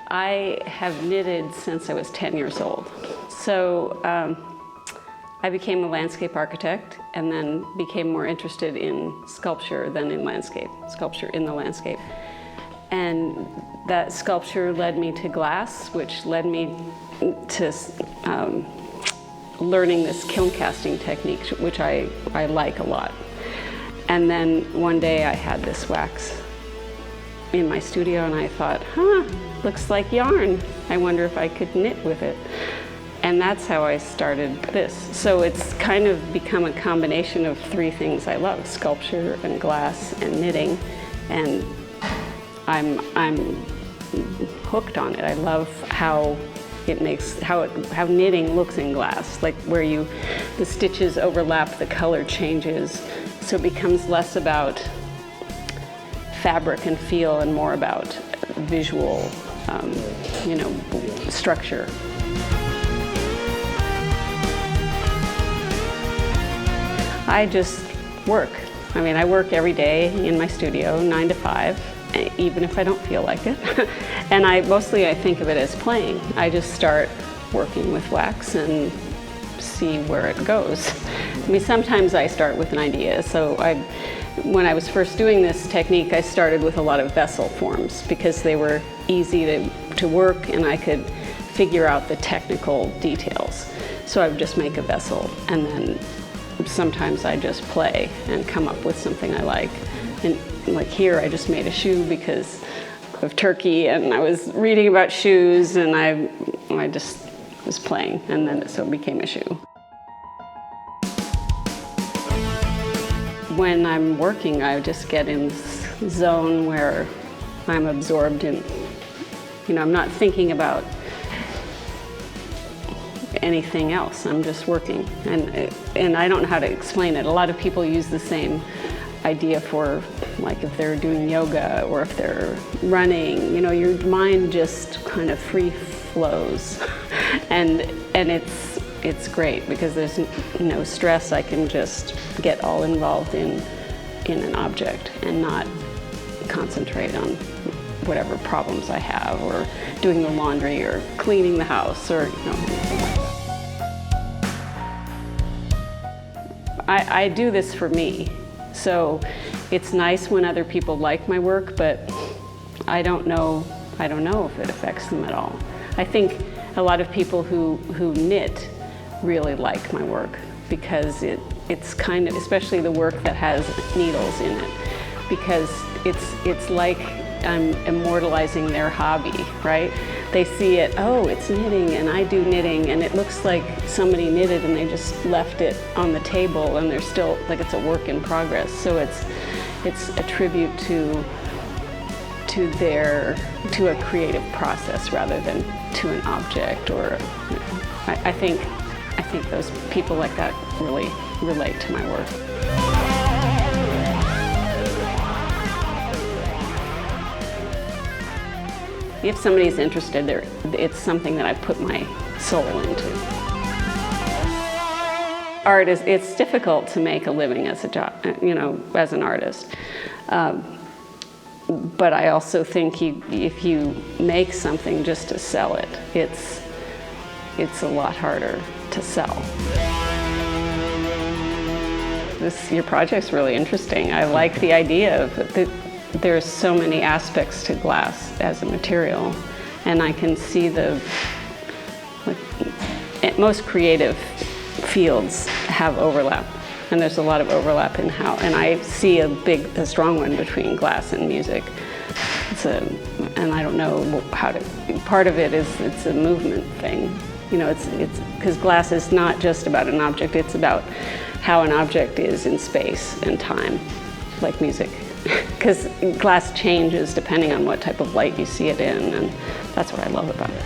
I have knitted since I was 10 years old. So I became a landscape architect and then became more interested in sculpture than in landscape, sculpture in the landscape. And that sculpture led me to glass, which led me to learning this kiln casting technique, which I like a lot. And then one day I had this wax in my studio and I thought, looks like yarn. I wonder if I could knit with it. And that's how I started this. So it's kind of become a combination of three things I love: sculpture and glass and knitting. And I'm hooked on it. I love how it makes, how knitting looks in glass, like where the stitches overlap, the color changes. So it becomes less about fabric and feel and more about visual, structure. I just work. I mean, I work every day in my studio, 9 to 5, even if I don't feel like it. And mostly I think of it as playing. I just start working with wax and see where it goes. I mean, sometimes I start with an idea. So when I was first doing this technique, I started with a lot of vessel forms because they were easy to work and I could figure out the technical details. So I would just make a vessel and then sometimes I just play and come up with something I like. And like here, I just made a shoe because of Turkey and I was reading about shoes and I just was playing and then so it became a shoe. When I'm working, I just get in this zone where I'm absorbed in, I'm not thinking about anything else. I'm just working, and I don't know how to explain it. A lot of people use the same idea for, like, if they're doing yoga or if they're running. Your mind just kind of free flows, and it's great because there's no stress. I can just get all involved in an object and not concentrate on whatever problems I have, or doing the laundry, or cleaning the house, or anything like that. I do this for me, so it's nice when other people like my work, but I don't know if it affects them at all. I think a lot of people who knit really like my work because it's kind of, especially the work that has needles in it, because it's like I'm immortalizing their hobby, right? They see it, oh, it's knitting and I do knitting, and it looks like somebody knitted and they just left it on the table and they're still, like, it's a work in progress. So it's a tribute to a creative process rather than to an object, or I think those people like that really relate to my work. If somebody's interested, it's something that I put my soul into. Art it's difficult to make a living as a job, as an artist. But I also think if you make something just to sell it, it's a lot harder to sell. Your project's really interesting. I like the idea of it. There's so many aspects to glass as a material, and I can see most creative fields have overlap, and there's a lot of overlap in and I see a strong one between glass and music. And I don't know part of it is it's a movement thing. It's because glass is not just about an object, it's about how an object is in space and time, like music. Because glass changes depending on what type of light you see it in, and that's what I love about it.